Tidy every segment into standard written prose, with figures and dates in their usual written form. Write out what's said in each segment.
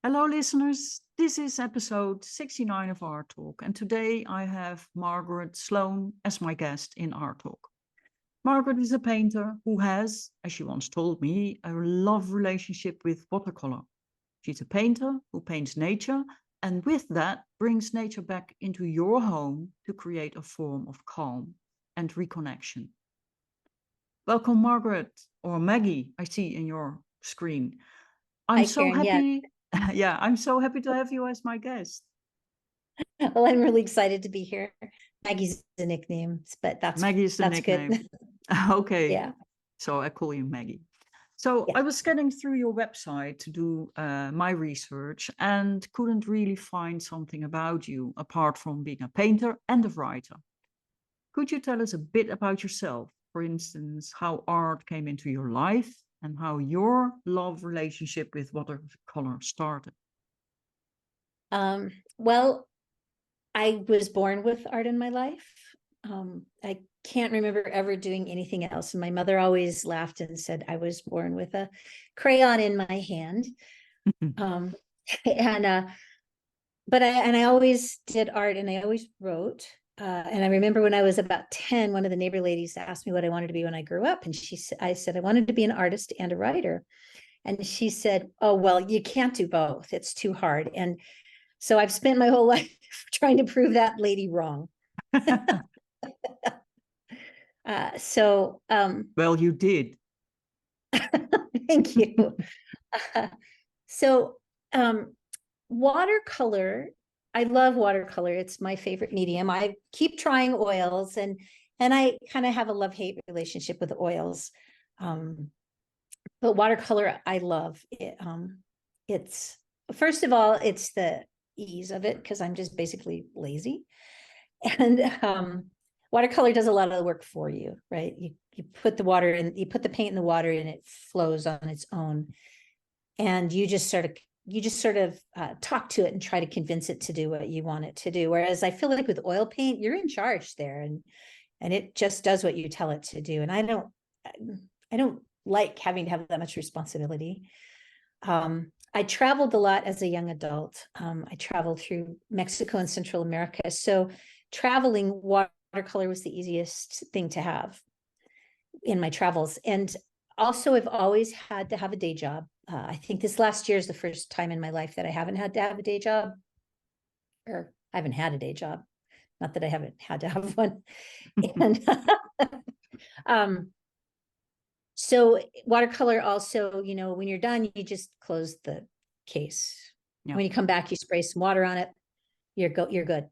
Hello, listeners. This is episode 69 of Art Talk, and today I have Margaret Sloan as my guest in Art Talk. Margaret is a painter who has, as she once told me, a love relationship with watercolor. She's a painter who paints nature, and with that, brings nature back into your home to create a form of calm and reconnection. Welcome, Margaret, or Maggie, I see in your screen. I'm Hi, so Karen. Yeah. happy. Yeah, I'm so happy to have you as my guest. Well, I'm really excited to be here. Maggie's the nickname, but Maggie is the that's good. nickname. Okay, Yeah. so I call you Maggie. So Yeah. I was scanning through your website to do my research and couldn't really find something about you apart from being a painter and a writer. Could you tell us a bit about yourself? For instance, how art came into your life and how your love relationship with watercolor started? Well, I was born with art in my life. I can't remember ever doing anything else. And my mother always laughed and said I was born with a crayon in my hand. Um, and I always did art and I always wrote. And I remember when I was about 10, one of the neighbor ladies asked me what I wanted to be when I grew up. And I said, I wanted to be an artist and a writer. And she said, oh, well, you can't do both. It's too hard. And so I've spent my whole life trying to prove that lady wrong. uh, so, um, Well, you did. thank you. Uh, so, um, watercolor, I love watercolor. It's my favorite medium. I keep trying oils and I kind of have a love-hate relationship with oils. But watercolor, I love it. It's first of all, it's the ease of it because I'm just basically lazy. And watercolor does a lot of the work for you, right? You put the water in, you put the paint in the water and it flows on its own. And you just sort of talk to it and try to convince it to do what you want it to do. Whereas I feel like with oil paint, you're in charge there and it just does what you tell it to do. And I don't like having to have that much responsibility. I traveled a lot as a young adult. I traveled through Mexico and Central America. So traveling watercolor was the easiest thing to have in my travels. And also, I've always had to have a day job. I think this last year is the first time in my life that I haven't had to have a day job, or I haven't had a day job. Not that I haven't had to have one. And um, so watercolor also, when you're done, you just close the case. Yeah. When you come back, you spray some water on it. You're good.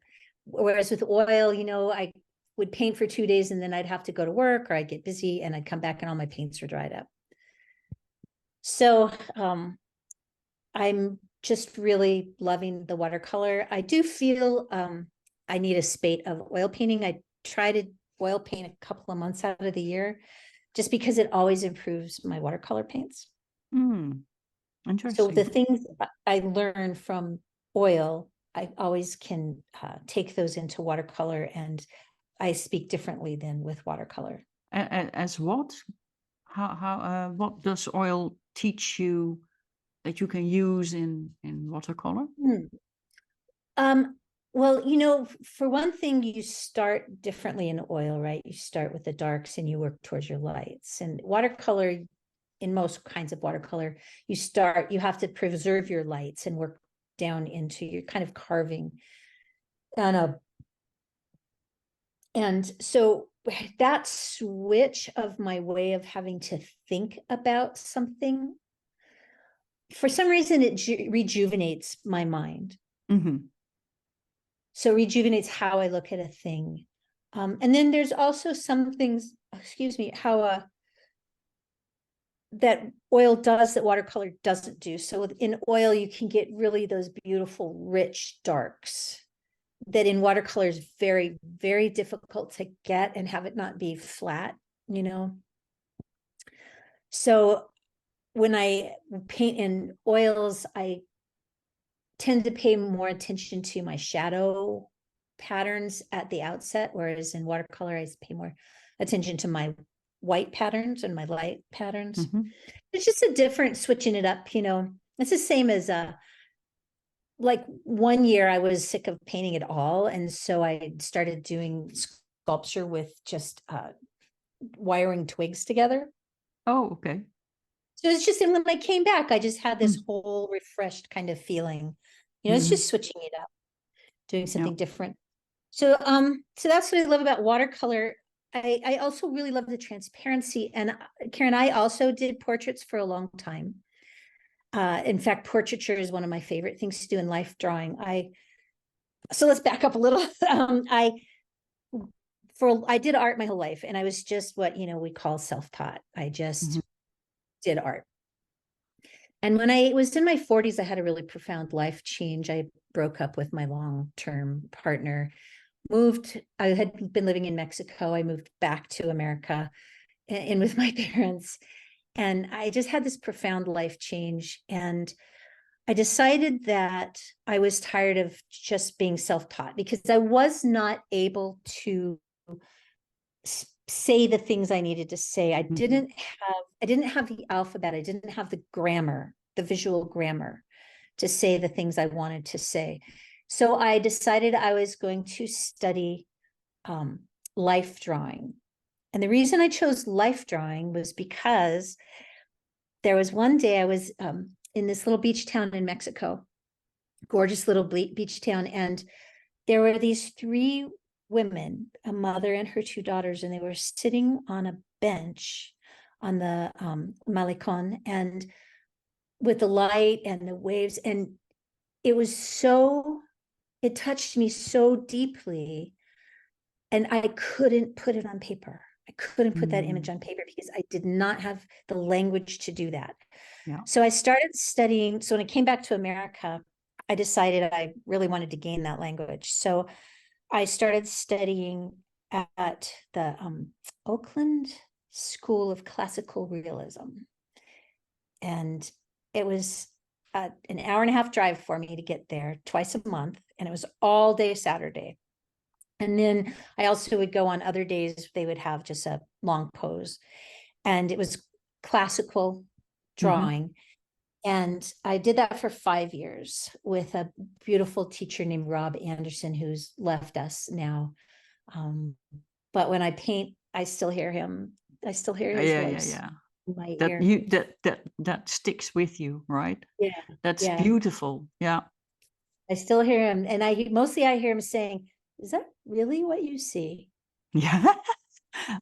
Whereas with oil, I would paint for 2 days and then I'd have to go to work or I'd get busy and I'd come back and all my paints were dried up. So I'm just really loving the watercolor. I do feel I need a spate of oil painting. I try to oil paint a couple of months out of the year just because it always improves my watercolor paints. So the Interesting. things I learn from oil, I always can take those into watercolor, and I speak differently than with watercolor. As what? What does oil teach you that you can use in watercolor? Um, well, for one thing, you start differently in oil, right? You start with the darks and you work towards your lights. And watercolor, in most kinds of watercolor, you have to preserve your lights and work down into your kind of carving. And so that switch of my way of having to think about something, for some reason, it rejuvenates my mind. Mm-hmm. So rejuvenates how I look at a thing. And then there's also some things, how that oil does that watercolor doesn't do. So in oil, you can get really those beautiful, rich darks that in watercolor is very, very difficult to get and have it not be flat, So when I paint in oils, I tend to pay more attention to my shadow patterns at the outset, whereas in watercolor, I pay more attention to my white patterns and my light patterns. Mm-hmm. It's just a different switching it up, It's the same as like 1 year I was sick of painting at all. And so I started doing sculpture with just wiring twigs together. Oh, okay. So it's just, and when I came back, I just had this Mm. whole refreshed kind of feeling. It's Mhm. just switching it up, doing Yeah. something different. So so that's what I love about watercolor. I also really love the transparency. And Karen, I also did portraits for a long time. In fact, portraiture is one of my favorite things to do in life drawing. So let's back up a little. I did art my whole life, and I was just what we call self-taught. I Mhm. just did art. And when I was in my 40s, I had a really profound life change. I broke up with my long-term partner, I had been living in Mexico. I moved back to America in with my parents. And I just had this profound life change. And I decided that I was tired of just being self-taught because I was not able to say the things I needed to say. I Mhm. didn't have the alphabet. I didn't have the grammar, the visual grammar to say the things I wanted to say. So I decided I was going to study life drawing. And the reason I chose life drawing was because there was one day I was in this little beach town in Mexico, gorgeous little beach town. And there were these three women, a mother and her two daughters, and they were sitting on a bench on the malecon and with the light and the waves. And it was it touched me so deeply. And I couldn't put it on paper. I couldn't put that image Mm. on paper because I did not have the language to do that. Yeah. So I started studying. So when I came back to America, I decided I really wanted to gain that language. So I started studying at the Oakland School of Classical Realism. And it was an hour and a half drive for me to get there twice a month. And it was all day Saturday. And then I also would go on other days, they would have just a long pose. And it was classical Mhm. drawing. And I did that for 5 years with a beautiful teacher named Rob Anderson, who's left us now. But when I paint, I still hear him. I still hear his Yeah, yeah, voice yeah. in my That ear. you that sticks with you, right? Yeah, That's yeah. beautiful. Yeah. I still hear him. And I hear him saying, "Is that really what you see?" Yeah.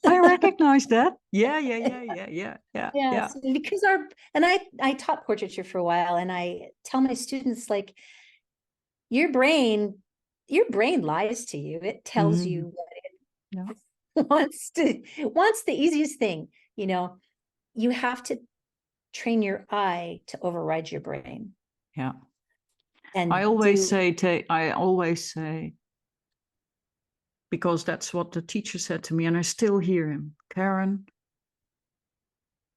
I recognize that. Yeah, yeah, yeah, yeah, yeah, yeah, yeah. Yes, because I taught portraiture for a while, and I tell my students, like, your brain lies to you. It tells Mhm. you what Yeah. it wants the easiest thing. You have to train your eye to override your brain Yeah. and do I always say, because that's what the teacher said to me, and I still hear him, Karen,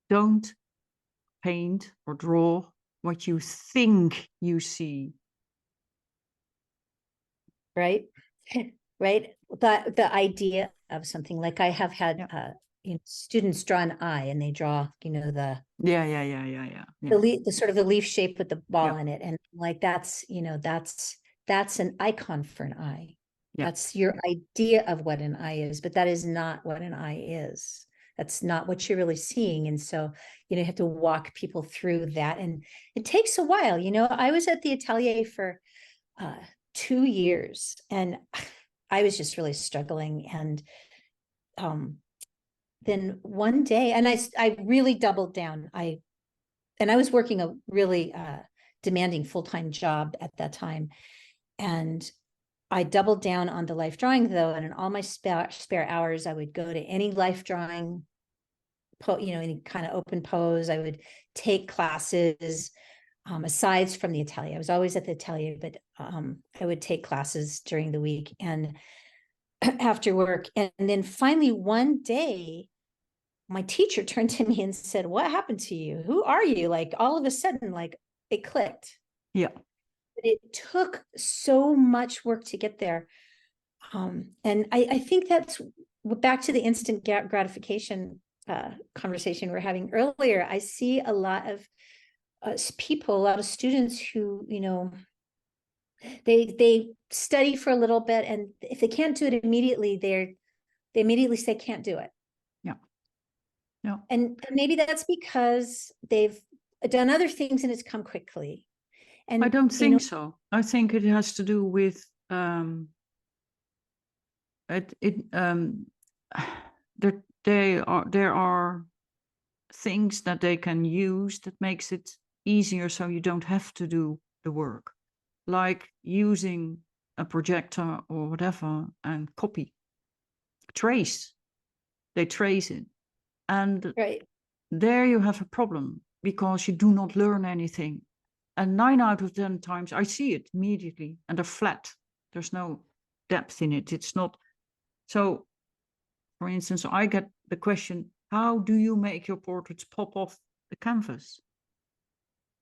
don't paint or draw what you think you see. right. Right, the idea of something. Like, I have had Yeah. students draw an eye, and they draw Yeah, yeah, yeah, yeah, yeah, yeah, the sort of the leaf shape with the ball yeah, in it, and like, that's an icon for an eye. yeah, That's your idea of what an eye is, but that is not what an eye is. That's not what you're really seeing. And so you have to walk people through that, and it takes a while. I was at the atelier for 2 years, and I was just really struggling. And then one day, and I really doubled down. I was working a really demanding full-time job at that time. And I doubled down on the life drawing, though. And in all my spare hours, I would go to any life drawing, any kind of open pose. I would take classes, aside from the atelier. I was always at the atelier, but I would take classes during the week and after work. And then finally one day, my teacher turned to me and said, "What happened to you? Who are you?" Like, all of a sudden, like, it clicked. yeah. But it took so much work to get there. And I think that's back to the instant gratification conversation we we're having earlier. I see a lot of people, a lot of students who, They study for a little bit, and if they can't do it immediately, they immediately say can't do it. Yeah. Yeah. And maybe that's because they've done other things and it's come quickly. And I don't think so. I think it has to do with there are things that they can use that makes it easier, so you don't have to do the work, like using a projector or whatever and copy, trace. They trace it, and right. there you have a problem because you do not learn anything. And 9 out of 10 times I see it immediately, and they're flat. There's no depth in it. It's not. So, for instance, I get the question, how do you make your portraits pop off the canvas?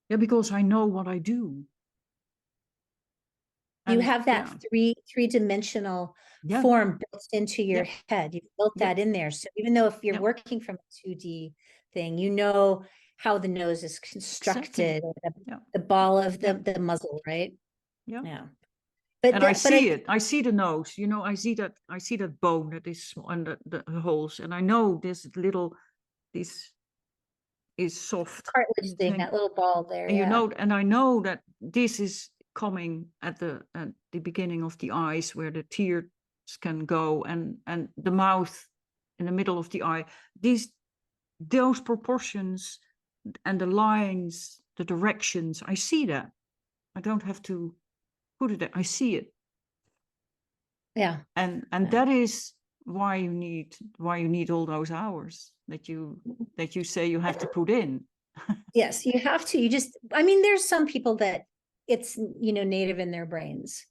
Yeah, because I know what I do. You And have that three-dimensional yeah, form built into your yeah, head. You've built yeah, that in there. So even though if you're yeah, working from a 2D thing, you know how the nose is exactly. constructed, or Yeah, the ball of yeah, the muzzle, right? yeah. Yeah. But And I that, but see it. I see the nose. I see that bone that is small, and the holes. And I know this is soft. cartilage You thing, think, that little ball there, and yeah. and I know that this is coming at the beginning of the eyes, where the tears can go, and the mouth in the middle of the eye. Those proportions and the lines, the directions, I see that. I don't have to put it there. I see it. Yeah. And Yeah. that is why you need all those hours that you say you have to put in. Yes, you have to. I mean, there's some people that it's, native in their brains.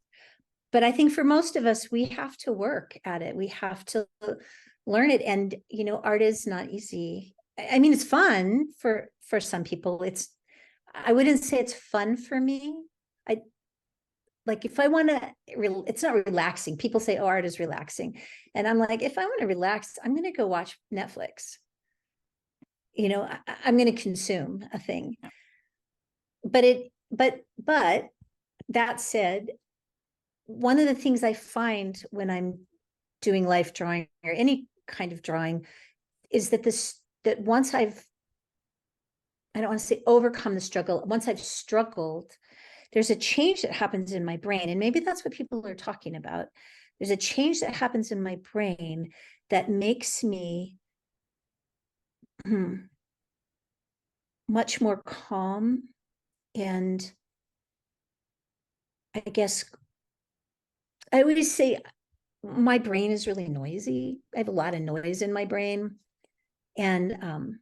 But I think for most of us, we have to work at it. We have to learn it. And, art is not easy. I mean, it's fun for some people. I wouldn't say it's fun for me. Like if I want to, it's not relaxing. People say, oh, art is relaxing. And I'm like, if I want to relax, I'm going to go watch Netflix. I'm going to consume a thing. Yeah. But that said, one of the things I find when I'm doing life drawing or any kind of drawing is that once I don't want to say overcome the struggle, once I've struggled, there's a change that happens in my brain. And maybe that's what people are talking about. There's a change that happens in my brain that makes me much more calm. And I guess I would say my brain is really noisy. I have a lot of noise in my brain. And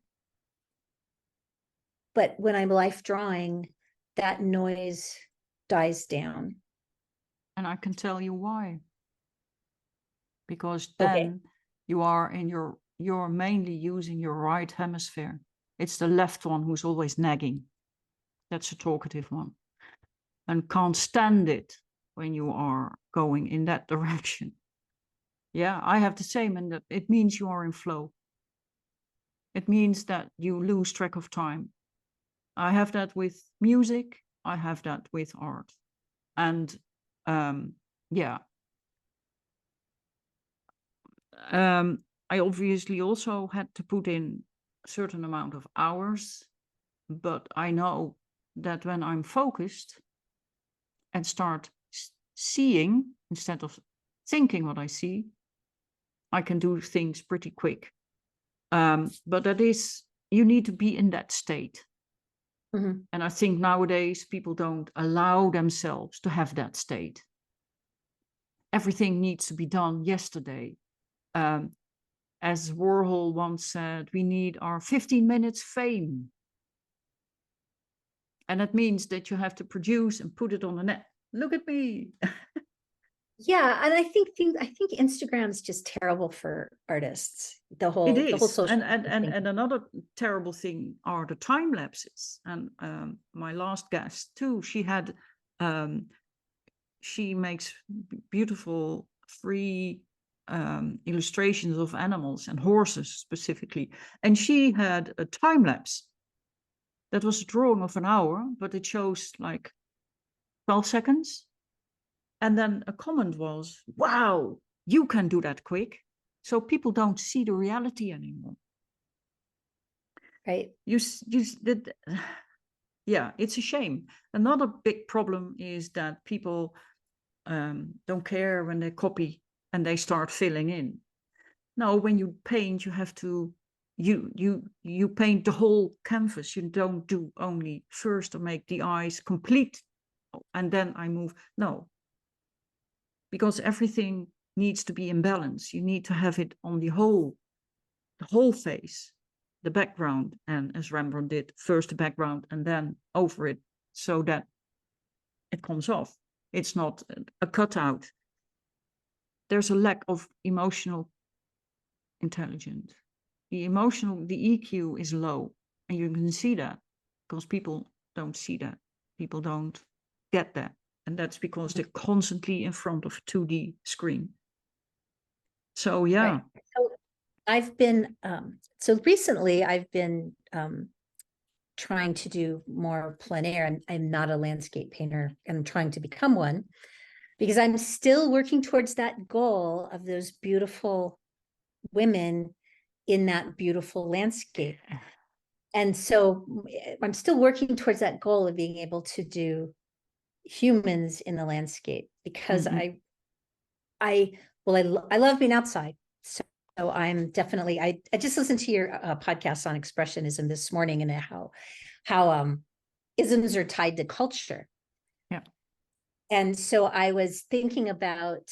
but when I'm life drawing, that noise dies down. And I can tell you why. Because Okay. then you are you're mainly using your right hemisphere. It's the left one who's always nagging. That's a talkative one, and can't stand it when you are going in that direction. Yeah, I have the same, and that it means you are in flow. It means that you lose track of time. I have that with music. I have that with art. And yeah, I obviously also had to put in a certain amount of hours, but I know that when I'm focused and start seeing instead of thinking what I see, I can do things pretty quick. But you need to be in that state. Mm-hmm. And I think nowadays people don't allow themselves to have that state. Everything needs to be done yesterday. As Warhol once said, we need our 15 minutes fame. And that means that you have to produce and put it on the net. Look at me. Yeah, and I think Instagram is just terrible for artists. The whole social And another terrible thing are the time lapses. And my last guest too, she makes beautiful free illustrations of animals and horses specifically. And she had a time lapse that was a drawing of an hour, but it shows like 12 seconds. And then a comment was, wow, you can do that quick. So people don't see the reality anymore. Right. Yeah, it's a shame. Another big problem is that people don't care when they copy and they start filling in. No, when you paint, you have to you paint the whole canvas. You don't do only first to make the eyes complete and then I move. No, because everything needs to be in balance. You need to have it on the whole face, the background, and as Rembrandt did, first the background and then over it, so that it comes off. It's not a cutout. There's a lack of emotional intelligence. The EQ is low, and you can see that because people don't see that. People don't get that. And that's because they're constantly in front of a 2D screen. So, yeah. Right. So I've been, so recently I've been trying to do more plein air. I'm not a landscape painter, and I'm trying to become one because I'm still working towards that goal of those beautiful women in that beautiful landscape. And so I'm still working towards that goal of being able to do humans in the landscape because I love being outside. So I'm definitely, I just listened to your podcast on expressionism this morning and how isms are tied to culture. Yeah. And so I was thinking about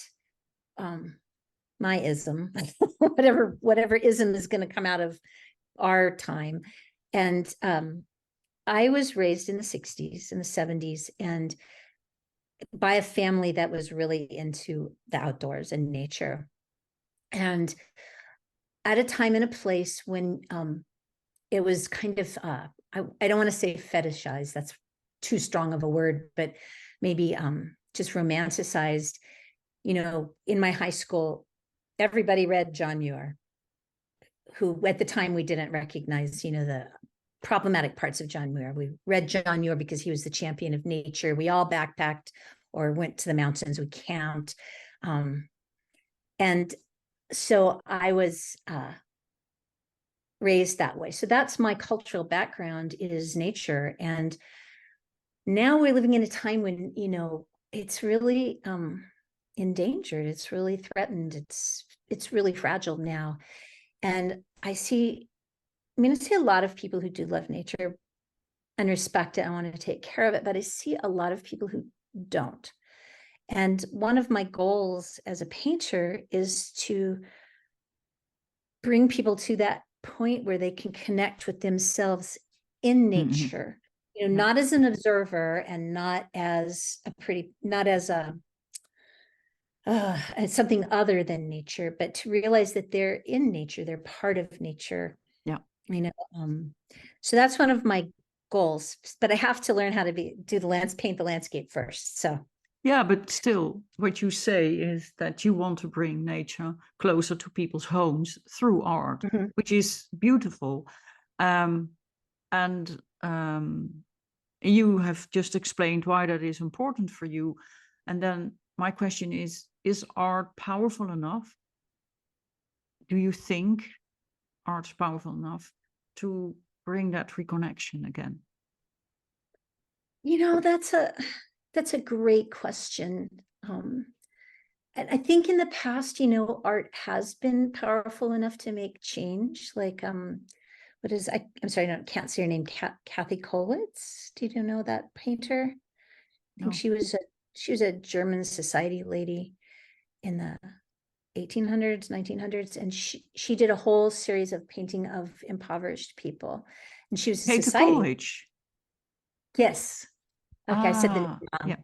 my ism, whatever ism is going to come out of our time. And I was raised in the 60s and the 70s and by a family that was really into the outdoors and nature. And at a time and a place when it was kind of, I don't want to say fetishized, that's too strong of a word, but maybe just romanticized. You know, in my high school, everybody read John Muir, who at the time we didn't recognize, you know, the problematic parts of John Muir. We read John Muir because he was the champion of nature. We all backpacked or went to the mountains, we camped. And so I was raised that way. So that's my cultural background is nature. And now we're living in a time when, you know, it's really endangered. It's really threatened. It's really fragile now. And I see a lot of people who do love nature and respect it and want to take care of it, but I see a lot of people who don't. And one of my goals as a painter is to bring people to that point where they can connect with themselves in nature, you know, not as an observer and not as something other than nature, but to realize that they're in nature, they're part of nature. Yeah. You know, so that's one of my goals, but I have to learn how to paint the landscape first. So yeah, but still, what you say is that you want to bring nature closer to people's homes through art, which is beautiful. And you have just explained why that is important for you. And then my question is art powerful enough? Do you think art's powerful enough to bring that reconnection again? You know, that's a great question. And I think in the past, you know, art has been powerful enough to make change. Like, I'm sorry, I can't say her name. Kathy Kollwitz. Do you know that painter? I think she was a German society lady in the 1800s, 1900s, and she did a whole series of painting of impoverished people, and she was a society. College. Yes. Okay, I said the name wrong. Yeah.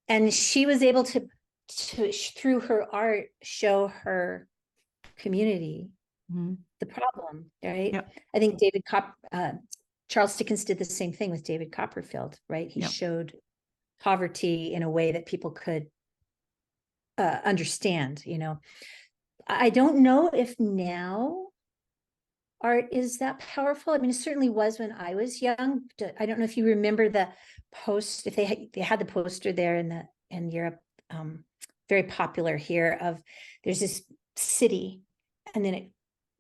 And she was able to through her art show her community the problem, right? Yeah. I think Charles Dickens did the same thing with David Copperfield, right? He showed poverty in a way that people could understand, you know. I don't know if now art is that powerful. I mean, it certainly was when I was young. I don't know if you remember the post, if they had the poster there in Europe, very popular here of there's this city, and then it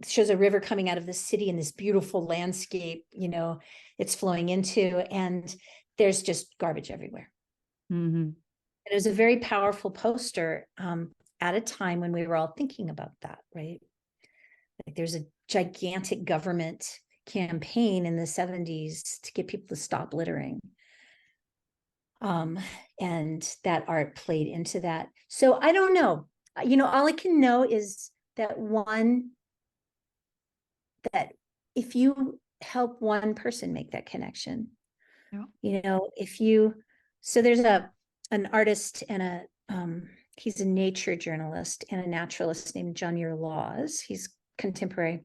shows a river coming out of the city and this beautiful landscape, it's flowing into, and there's just garbage everywhere. Mhm. It was a very powerful poster at a time when we were all thinking about that, right? Like there's a gigantic government campaign in the 70s to get people to stop littering. And that art played into that. So I don't know. All I can know is that if you help one person make that connection, Yeah. so there's an artist and he's a nature journalist and a naturalist named John Muir Laws. He's contemporary,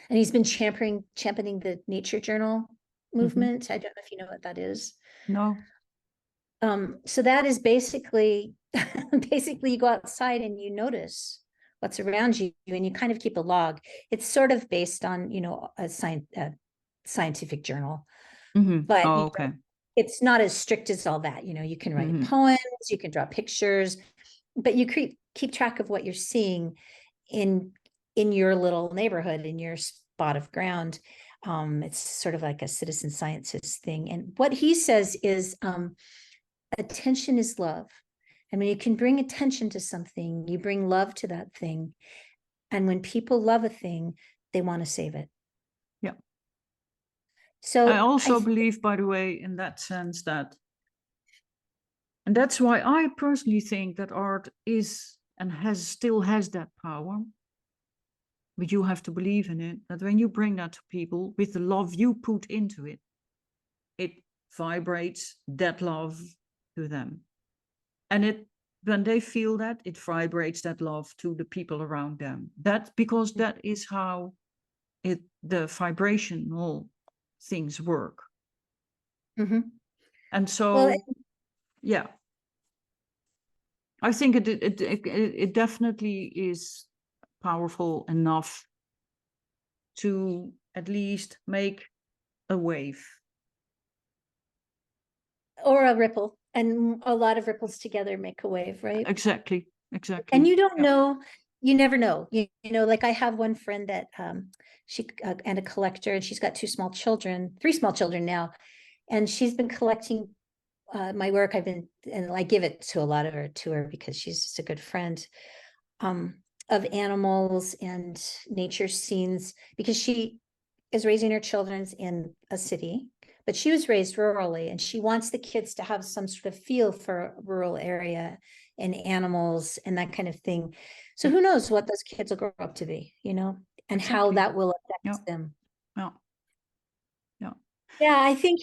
and he's been championing the nature journal movement. I don't know if you know what that is. No. So that is basically you go outside and you notice what's around you, and you kind of keep a log. It's sort of based on a scientific journal, but Oh, okay. it's not as strict as all that. You can write poems, you can draw pictures, but you keep track of what you're seeing in your little neighborhood, in your spot of ground. It's sort of like a citizen scientist thing. And what he says is attention is love. And when you can bring attention to something, you bring love to that thing. And when people love a thing, they want to save it. Yeah. So I also believe, by the way, in that sense and that's why I personally think that art is and still has that power. But you have to believe in it, that when you bring that to people with the love you put into it, it vibrates that love to them. And when they feel that, it vibrates that love to the people around them. Because that is how the vibrational things work. And so, yeah, I think it definitely is powerful enough to at least make a wave. Or a ripple, and a lot of ripples together make a wave, right? Exactly. And you don't know, you never know. Like I have one friend that she and a collector, and she's got three small children now, and she's been collecting my work. And I give it to her because she's just a good friend, of animals and nature scenes, because she is raising her children in a city, but she was raised rurally, and she wants the kids to have some sort of feel for a rural area and animals and that kind of thing. So who knows what those kids will grow up to be, and how that will affect them. Yeah, I think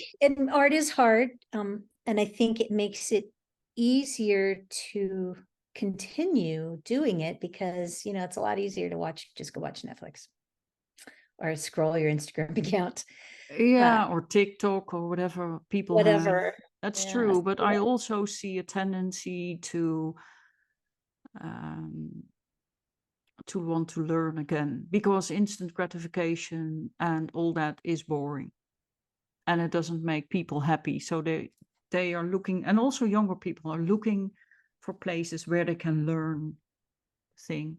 art is hard. And I think it makes it easier to continue doing it because, it's a lot easier to just go watch Netflix or scroll your Instagram account. Yeah, or TikTok or whatever people have. That's true, but I also see a tendency to want to learn again, because instant gratification and all that is boring, and it doesn't make people happy. So they are looking, and also younger people are looking for places where they can learn thing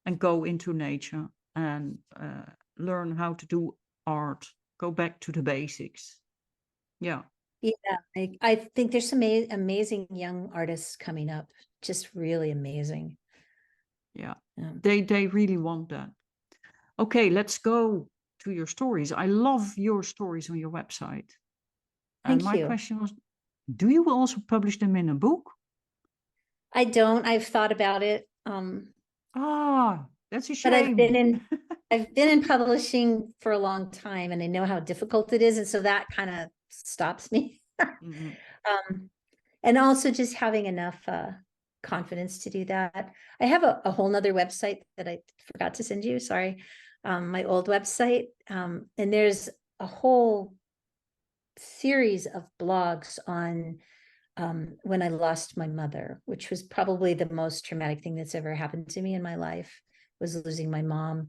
and go into nature and learn how to do art, go back to the basics. Yeah. I think there's some amazing young artists coming up, just really amazing. Yeah. They really want that. Okay, let's go to your stories. I love your stories on your website. And Thank you. question was, do you also publish them in a book? I don't. I've thought about it. That's a shame. But I've been in publishing for a long time, and I know how difficult it is, and so that kind of stops me. And also just having enough confidence to do that. I have a whole nother website that I forgot to send you. Sorry, my old website, and there's a whole series of blogs on when I lost my mother, which was probably the most traumatic thing that's ever happened to me in my life, was losing my mom.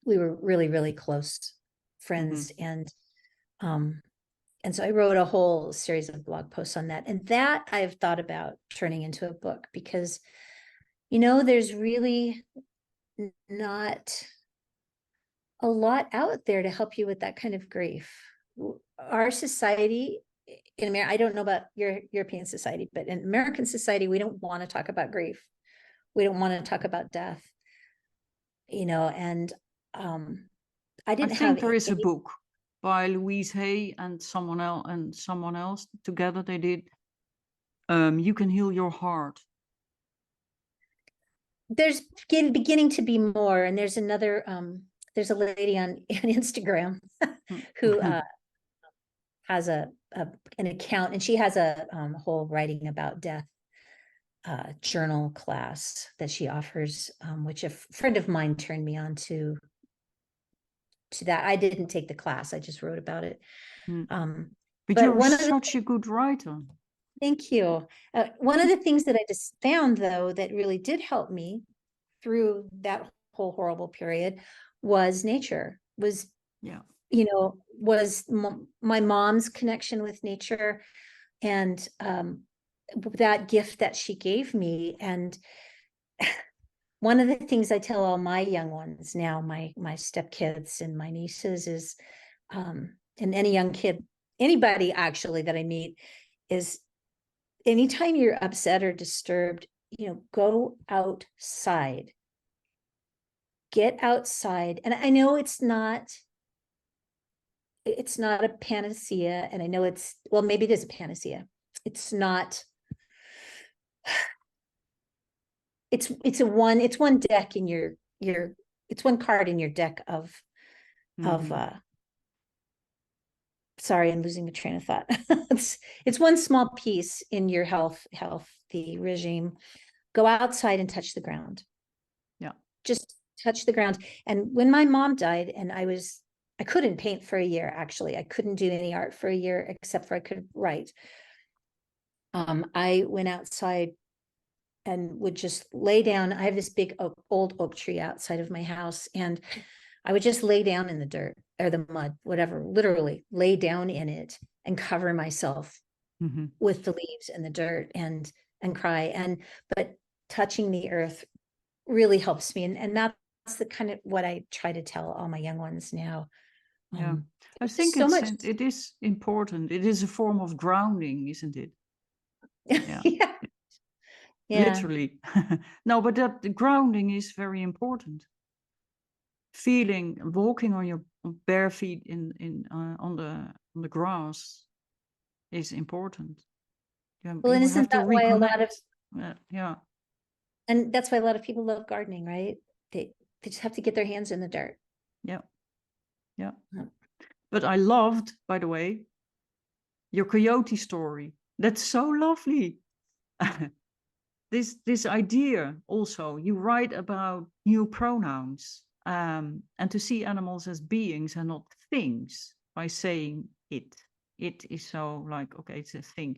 We were really, really close friends, and And so I wrote a whole series of blog posts on that. And that I've thought about turning into a book because, there's really not a lot out there to help you with that kind of grief. Our society in America, I don't know about your European society, but in American society, we don't want to talk about grief. We don't want to talk about death, and I didn't think have there is a any. book by Louise Hay and someone else together. They did. You Can Heal Your Heart. There's beginning to be more, and there's another. There's a lady on Instagram who has an account, and she has a whole writing about death journal class that she offers, which a friend of mine turned me on to that. I didn't take the class, I just wrote about it. But you're such a good writer. Thank you. One of the things that I just found, though, that really did help me through that whole horrible period was nature, was my mom's connection with nature, and that gift that she gave me. And one of the things I tell all my young ones now, my stepkids and my nieces, is and any young kid, anybody actually that I meet, is anytime you're upset or disturbed, go outside. Get outside. And I know it's not a panacea, and I know maybe it is a panacea. It's not. It's one deck in your it's one card in your deck of sorry, I'm losing the train of thought. It's one small piece in your healthy regime. Go outside and touch the ground. Yeah. Just touch the ground. And when my mom died, and I couldn't paint for a year, actually. I couldn't do any art for a year, except for I could write. I went outside and would just lay down. I have this big old oak tree outside of my house, and I would just lay down in the dirt or the mud, whatever, literally lay down in it and cover myself with the leaves and the dirt and cry. But touching the earth really helps me. And that's the kind of what I try to tell all my young ones now. Yeah, I think it is important. It is a form of grounding, isn't it? Yeah. Yeah. Literally. No, but the grounding is very important. Walking on your bare feet on the grass is important. Well, and isn't that why a lot of and that's why a lot of people love gardening, right? They just have to get their hands in the dirt. Yeah. But I loved, by the way, your coyote story. That's so lovely. This idea also, you write about new pronouns, and to see animals as beings and not things by saying it. It is so like, okay, it's a thing.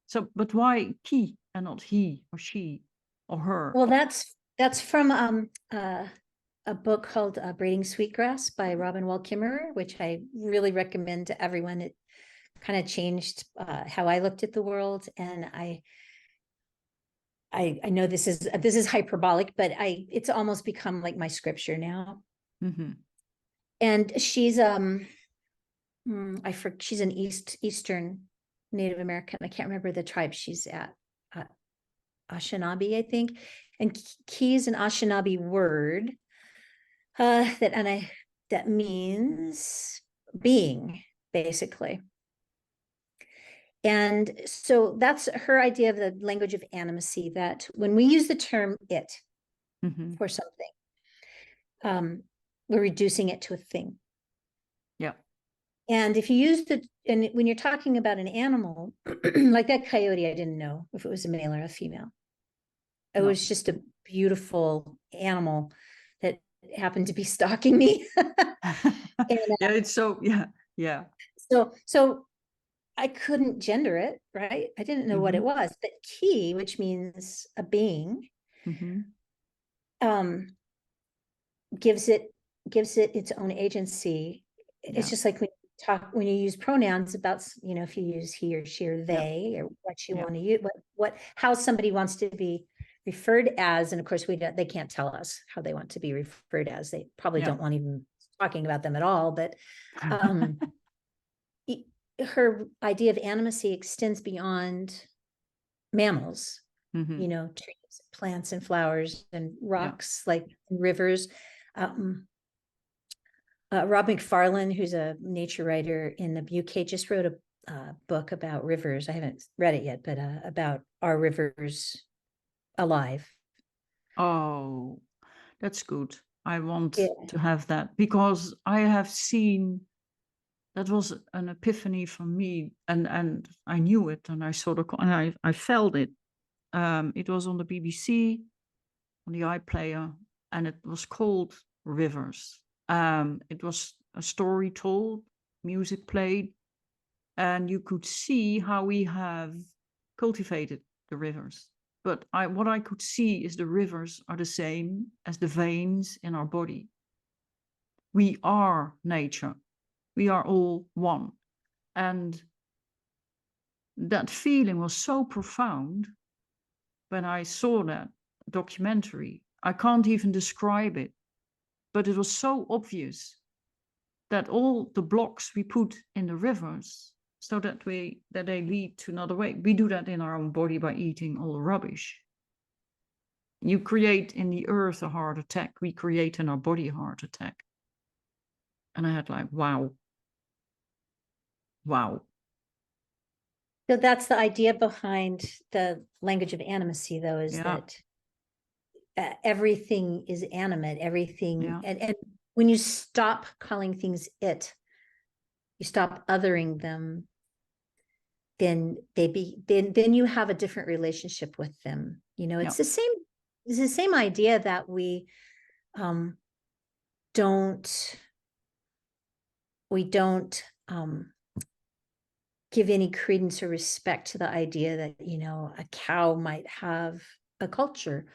So, but why he and not he or she or her? Well, that's from a book called Braiding Sweetgrass by Robin Wall Kimmerer, which I really recommend to everyone. It kind of changed how I looked at the world, and I know this is hyperbolic, but it's almost become like my scripture now. And she's she's an Eastern Native American. I can't remember the tribe she's at. Anishinaabe, I think. And ki is an Anishinaabe word that means being, basically. And so that's her idea of the language of animacy, that when we use the term it for something, we're reducing it to a thing. Yeah. And if you use and when you're talking about an animal, like that coyote, I didn't know if it was a male or a female. It was just a beautiful animal that happened to be stalking me. Yeah, it's so, yeah. So I couldn't gender it, right? I didn't know what it was, but ki, which means a being, gives it its own agency. It's just like when you when you use pronouns about, you know, if you use he or she or they, or what you Yeah. want to use, how somebody wants to be referred as. And of course, they can't tell us how they want to be referred as. They probably Yeah. don't want even talking about them at all. But her idea of animacy extends beyond mammals, Mhm. you know, trees, plants and flowers and rocks, like rivers. Rob McFarlane, who's a nature writer in the UK, just wrote a book about rivers. I haven't read it yet, but about Are Rivers Alive? Oh, that's good. I want Yeah. to have that because I have seen that was an epiphany for me, and I knew it, and I saw and I felt it. It was on the BBC on the iPlayer, and it was called Rivers. It was a story told, music played, and you could see how we have cultivated the rivers. But what I could see is the rivers are the same as the veins in our body. We are nature. We are all one. And that feeling was so profound when I saw that documentary. I can't even describe it, but it was so obvious that all the blocks we put in the rivers so that they lead to another way. We do that in our own body by eating all the rubbish. You create in the earth a heart attack. We create in our body a heart attack. And I had like, wow. So that's the idea behind the language of animacy, though, is Yeah. that everything is animate, everything. Yeah. And when you stop calling things it, you stop othering them, then then you have a different relationship with them. You know, it's Yeah. it's the same idea that we don't give any credence or respect to the idea that, you know, a cow might have a culture,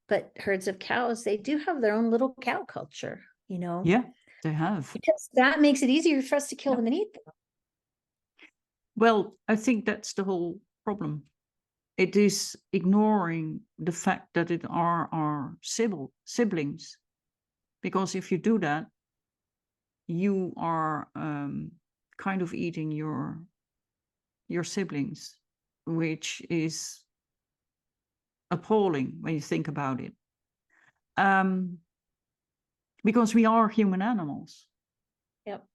but herds of cows, they do have their own little cow culture, you know. Yeah, they have. Because that makes it easier for us to kill Yeah. them and eat them. Well, I think that's the whole problem. It is ignoring the fact that it are our siblings. Because if you do that, you are kind of eating your siblings, which is appalling when you think about it. Because we are human animals. Yep.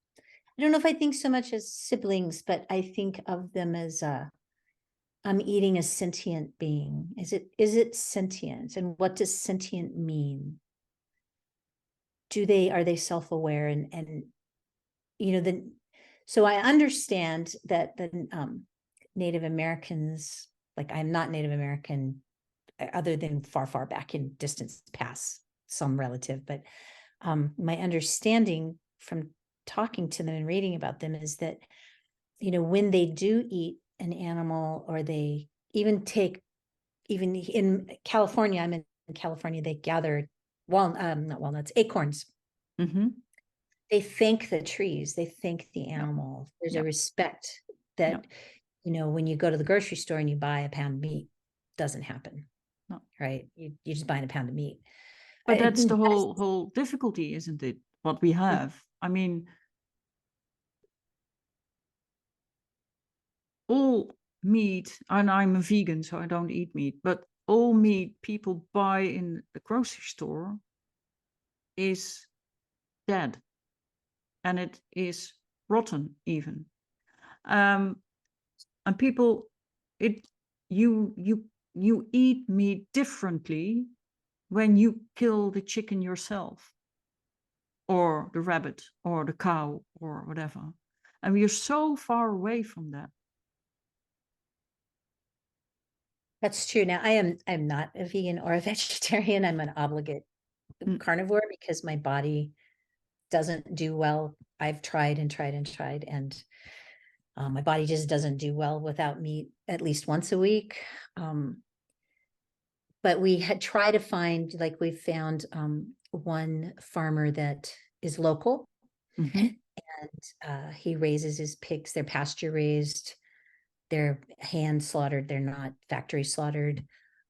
I don't know if I think so much as siblings, but I think of them as I'm eating a sentient being. Is it sentient? And what does sentient mean? Are they self-aware? And you know, so I understand that the Native Americans, like I'm not Native American, other than far back in distance past, some relative, but my understanding from talking to them and reading about them is that, you know, when they do eat an animal, or they even in California, I'm in California, they gather not walnuts, acorns. Mm-hmm. They thank the trees, they thank the animal. There's a respect that, you know, when you go to the grocery store and you buy a pound of meat, doesn't happen. No. Right? You just buying a pound of meat. But that's the whole difficulty, isn't it? What we have. I mean, all meat, and I'm a vegan, so I don't eat meat, but all meat people buy in the grocery store is dead, and it is rotten even. And people, you eat meat differently when you kill the chicken yourself, or the rabbit, or the cow, or whatever. And we are so far away from that. That's true. Now I'm not a vegan or a vegetarian. I'm an obligate carnivore because my body doesn't do well. I've tried and tried and tried, and my body just doesn't do well without meat at least once a week. But we had tried to we found one farmer that is local. Mm-hmm. and he raises his pigs. They're pasture raised, they're hand slaughtered, they're not factory slaughtered.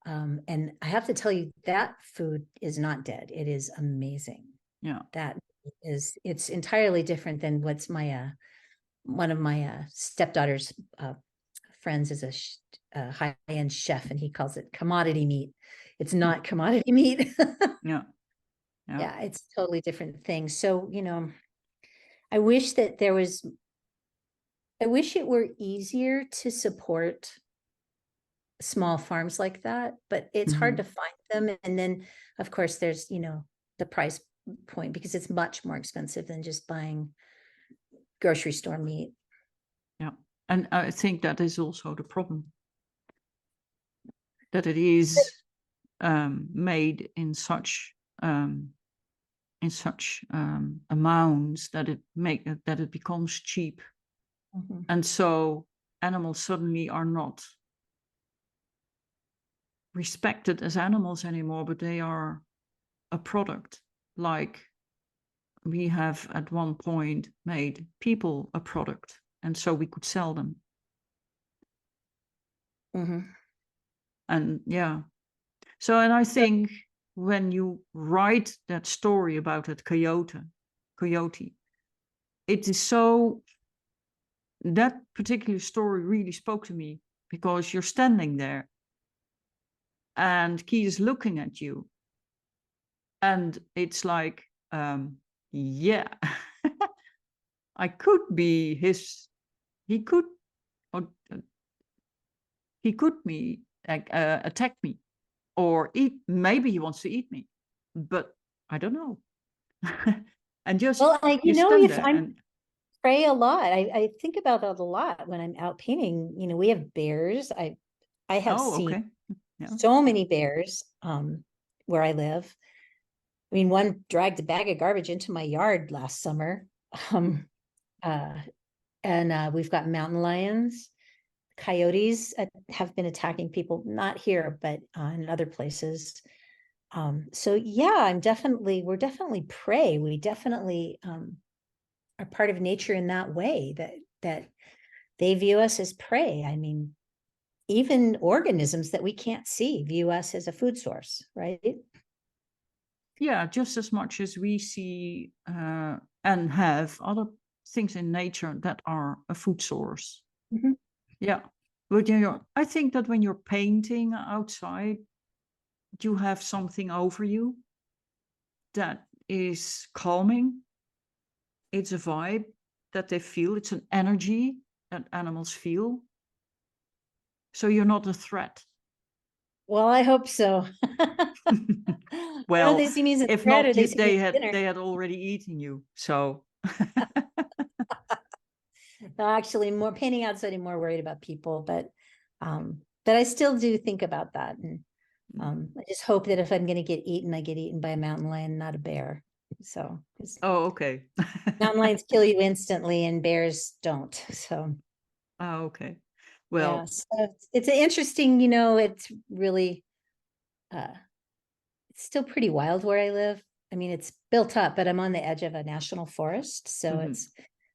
And I have to tell you, that food is not dead. It is amazing. Yeah. It's entirely different than what's my one of my stepdaughter's friends is a high-end chef, and he calls it commodity meat. It's not commodity meat. Yeah. Yeah. Yeah, it's totally different thing. So, I wish that I wish it were easier to support small farms like that, but it's hard to find them. And then, of course, there's, the price point, because it's much more expensive than just buying grocery store meat. Yeah. And I think that is also the problem, that it is made in such amounts that it becomes cheap. And so animals suddenly are not respected as animals anymore, but they are a product. Like we have at one point made people a product, and so we could sell them. And yeah. So, and I think when you write that story about that coyote, it is so, that particular story really spoke to me, because you're standing there and Key is looking at you, and it's like, yeah, I could be he could attack me or eat. Maybe he wants to eat me, but I don't know. And just, well, you stand there and pray a lot. I think about that a lot when I'm out painting. We have bears. I have seen so many bears where I live. I mean, one dragged a bag of garbage into my yard last summer. And we've got mountain lions. Coyotes have been attacking people, not here, but in other places. So yeah, we're definitely prey. We definitely are part of nature in that way, that they view us as prey. I mean, even organisms that we can't see view us as a food source, right? Yeah, just as much as we see and have other things in nature that are a food source. Yeah, but I think that when you're painting outside, you have something over you that is calming. It's a vibe that they feel. It's an energy that animals feel. So you're not a threat. Well, I hope so. Well, they see me as a if threat, not, or they had already eaten you. So no, actually, more painting outside, I'm more worried about people, but I still do think about that, and I just hope that if I'm going to get eaten, I get eaten by a mountain lion, not a bear. So, oh, okay. mountain lions kill you instantly, and bears don't. So, oh, okay. Well, yeah, so it's an interesting. It's really, it's still pretty wild where I live. I mean, it's built up, but I'm on the edge of a national forest, so it's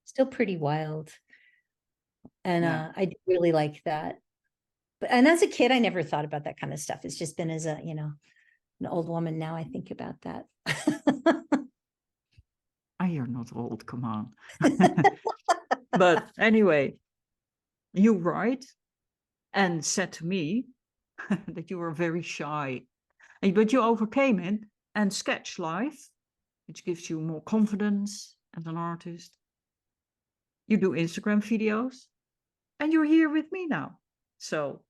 still pretty wild. And I really like that. And as a kid, I never thought about that kind of stuff. It's just been as an old woman now I think about that. you're not old, come on. But anyway, you write and said to me that you were very shy, but you overcame it and sketch life, which gives you more confidence as an artist. You do Instagram videos, and you're here with me now. So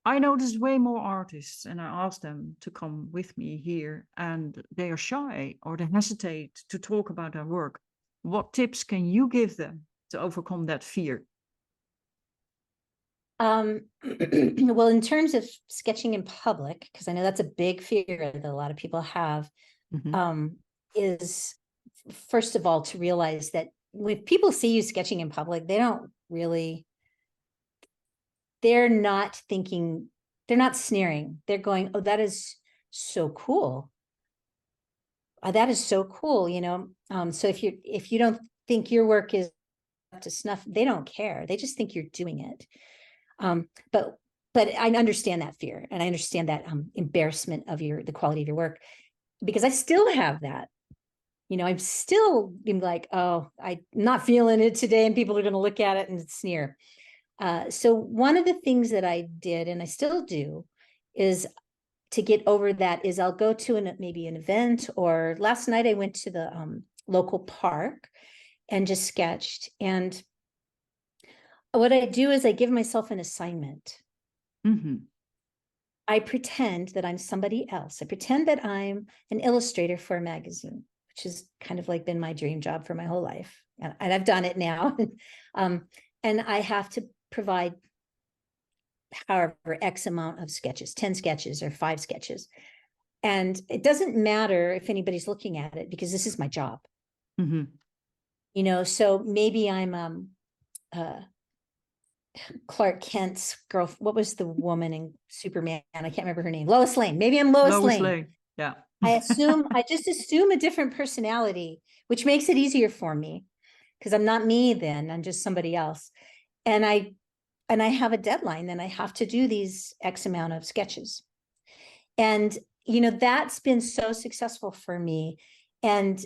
I know there's way more artists, and I asked them to come with me here, and they are shy or they hesitate to talk about their work. What tips can you give them to overcome that fear? Well, in terms of sketching in public, because I know that's a big fear that a lot of people have, is first of all to realize that when people see you sketching in public, they're not thinking, they're not sneering. They're going, oh, that is so cool. That is so cool, So if you don't think your work is up to snuff, they don't care. They just think you're doing it. But I understand that fear, and I understand that embarrassment of the quality of your work, because I still have that. I'm still like, oh, I'm not feeling it today, and people are going to look at it and sneer. So one of the things that I did, and I still do, is to get over that is I'll go to maybe an event, or last night I went to the local park and just sketched. And what I do is I give myself an assignment. I pretend that I'm somebody else. I pretend that I'm an illustrator for a magazine, which has kind of like been my dream job for my whole life. And I've done it now. And I have to provide however X amount of sketches, 10 sketches or 5 sketches. And it doesn't matter if anybody's looking at it, because this is my job. So maybe I'm Clark Kent's girl. What was the woman in Superman? I can't remember her name. Lois Lane. Maybe I'm Lois Lane. Yeah. I just assume a different personality, which makes it easier for me, because I'm not me then. I'm just somebody else. And I have a deadline, then I have to do these X amount of sketches. And, that's been so successful for me. And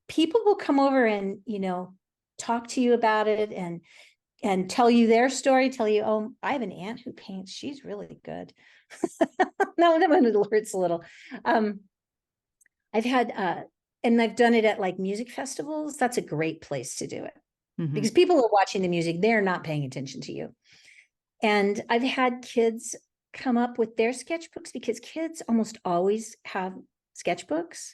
people will come over and, talk to you about it and tell you their story, tell you, oh, I have an aunt who paints. She's really good. No, that one hurts a little. I've had, and I've done it at like music festivals. That's a great place to do it, because people are watching the music. They're not paying attention to you. And I've had kids come up with their sketchbooks, because kids almost always have sketchbooks,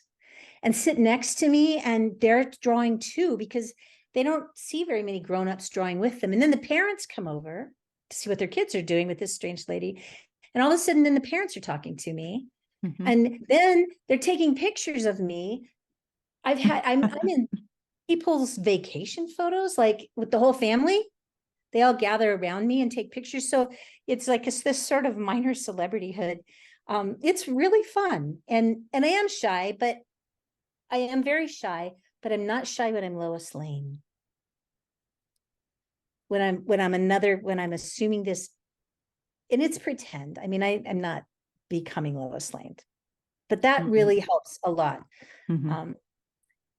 and sit next to me, and they're drawing too, because they don't see very many grown-ups drawing with them. And then the parents come over to see what their kids are doing with this strange lady. And all of a sudden, then the parents are talking to me. And then they're taking pictures of me. I'm in people's vacation photos, like with the whole family. They all gather around me and take pictures. So it's like this sort of minor celebrityhood. It's really fun. And I am shy, but I am very shy, but I'm not shy when I'm Lois Lane. When I'm assuming this, and it's pretend. I mean, I'm not becoming Lois Lane, but that really helps a lot. In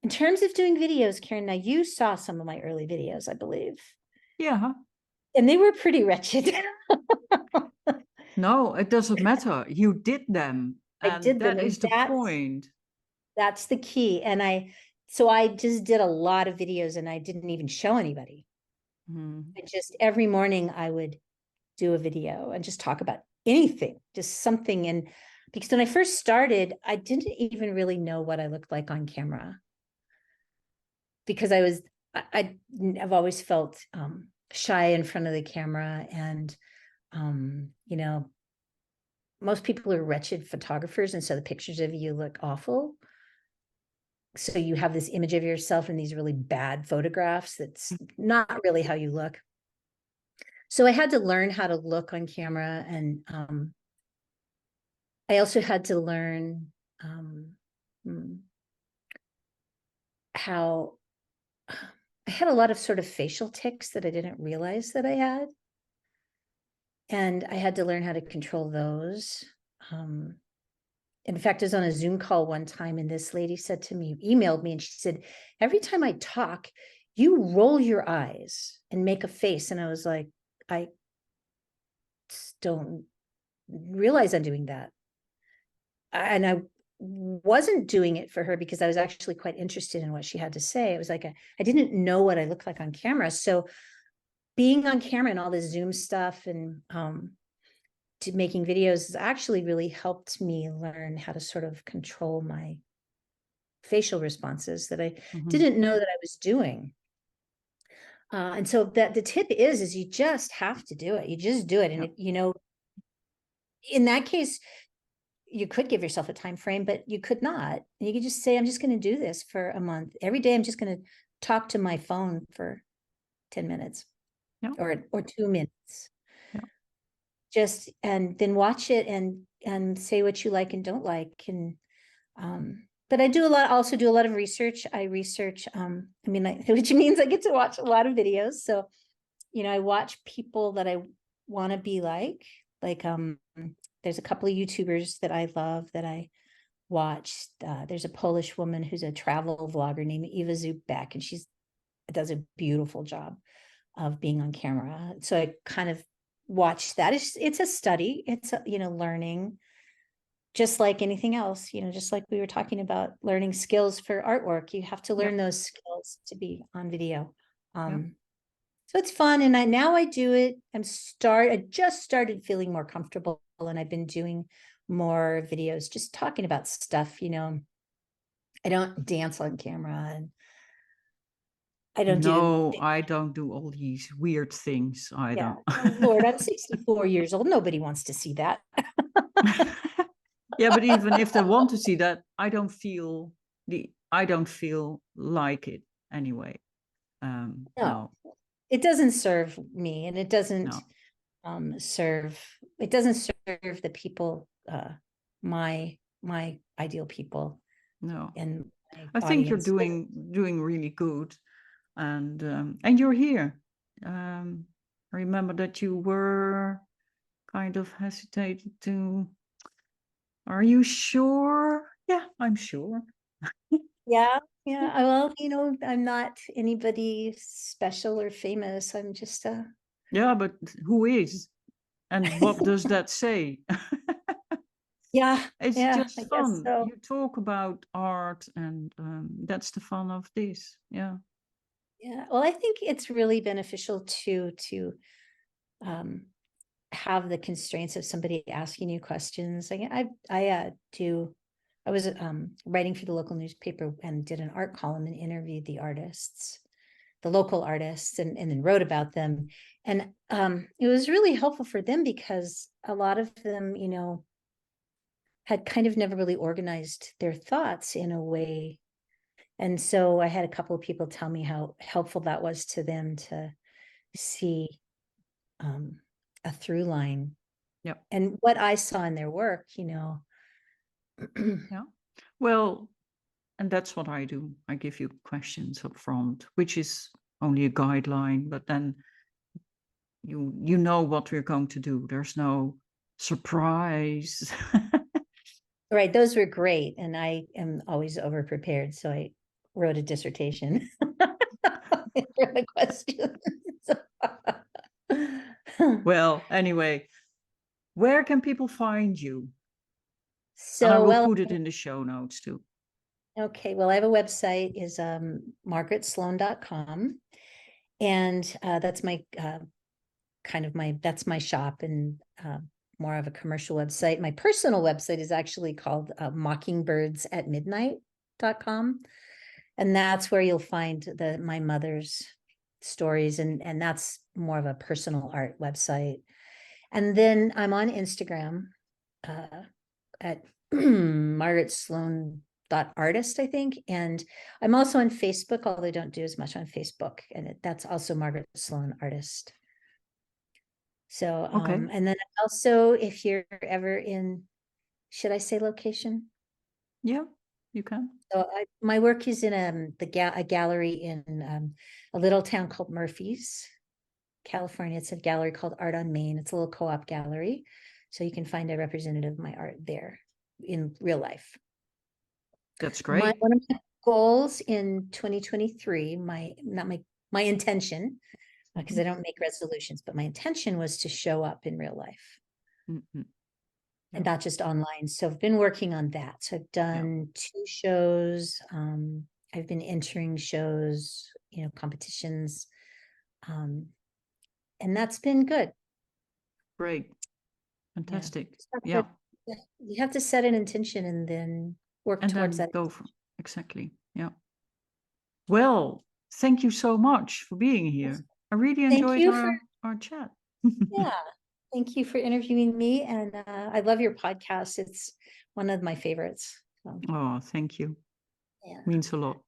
terms of doing videos, Karen, now you saw some of my early videos, I believe. Yeah. And they were pretty wretched. No, it doesn't matter. You did them. I did them. That is the point. That's the key. And so I just did a lot of videos, and I didn't even show anybody. I just, every morning I would do a video and just talk about anything, just something. And because when I first started, I didn't even really know what I looked like on camera, because I've always felt shy in front of the camera. And, most people are wretched photographers. And so the pictures of you look awful. So you have this image of yourself in these really bad photographs. That's not really how you look. So I had to learn how to look on camera. And I also had to learn how I had a lot of sort of facial tics that I didn't realize that I had. And I had to learn how to control those. In fact, I was on a Zoom call one time, and this lady said to me, emailed me, and she said, every time I talk, you roll your eyes and make a face. And I was like, I don't realize I'm doing that. And I wasn't doing it for her, because I was actually quite interested in what she had to say. It was like, I didn't know what I looked like on camera. So being on camera and all this Zoom stuff and making videos has actually really helped me learn how to sort of control my facial responses that I didn't know that I was doing. And so that the tip is you just have to do it. You just do it. And, in that case, you could give yourself a time frame, but you could not. You could just say, I'm just going to do this for a month. Every day, I'm just going to talk to my phone for 10 minutes or 2 minutes. And then watch it and say what you like and don't like. And but I also do a lot of research. I research, which means I get to watch a lot of videos. So, I watch people that I want to be like, there's a couple of YouTubers that I love that I watch. There's a Polish woman who's a travel vlogger named Eva Zubek, and she does a beautiful job of being on camera. So I kind of watch that. It's a study. It's learning, just like anything else. Just like we were talking about learning skills for artwork, you have to learn those skills to be on video. So it's fun, and now I do it. I just started feeling more comfortable, and I've been doing more videos, just talking about stuff. I don't dance on camera, and I don't No, I don't do all these weird things either. Oh, Lord, I'm 64 years old. Nobody wants to see that. Yeah, but even if they want to see that, I don't feel like it anyway. No. It doesn't serve me, and it doesn't serve the people, my ideal people. No. And I think you're doing really good, and you're here. I remember that you were kind of hesitated to. Are you sure? Yeah, I'm sure. Yeah. Well, I'm not anybody special or famous. I'm just Yeah, but who is? And what does that say? Yeah, It's I just guess fun. so. You talk about art, and that's the fun of this. Yeah. Yeah. Well, I think it's really beneficial to have the constraints of somebody asking you questions. I was writing for the local newspaper and did an art column and interviewed the local artists, and then wrote about them. And it was really helpful for them because a lot of them, had kind of never really organized their thoughts in a way. And so I had a couple of people tell me how helpful that was to them to see a through line. Yep. And what I saw in their work, Yeah. Well, and that's what I do. I give you questions up front, which is only a guideline, but then you know what we're going to do. There's no surprise. Right, those were great. And I am always over prepared. So I wrote a dissertation for the questions. Well, anyway, where can people find you? So, and I will put it in the show notes too. Okay, well, I have a website, is margaretsloan.com. And that's my that's my shop, and more of a commercial website. My personal website is actually called mockingbirdsaatmidnight.com. And that's where you'll find my mother's stories, and that's more of a personal art website. And then I'm on Instagram at Margaret Sloan .artist, I think. And I'm also on Facebook, although I don't do as much on Facebook. And that's also Margaret Sloan Artist. So, Okay. And then also, if you're ever in, should I say location? Yeah, you can. So my work is in a gallery in a little town called Murphy's, California. It's a gallery called Art on Main. It's a little co-op gallery. So you can find a representative of my art there in real life. That's great. One of my goals in 2023, my intention, because I don't make resolutions, but my intention was to show up in real life. Mm-hmm. And not just online. So I've been working on that. So I've done 2 shows. I've been entering shows, competitions. And that's been good. Great. Fantastic. You have to set an intention and then work towards that. Go for exactly. Yeah. Well, thank you so much for being here. I really enjoyed our chat. Yeah. Thank you for interviewing me. And I love your podcast. It's one of my favorites. So. Oh, thank you. Yeah. Means a lot.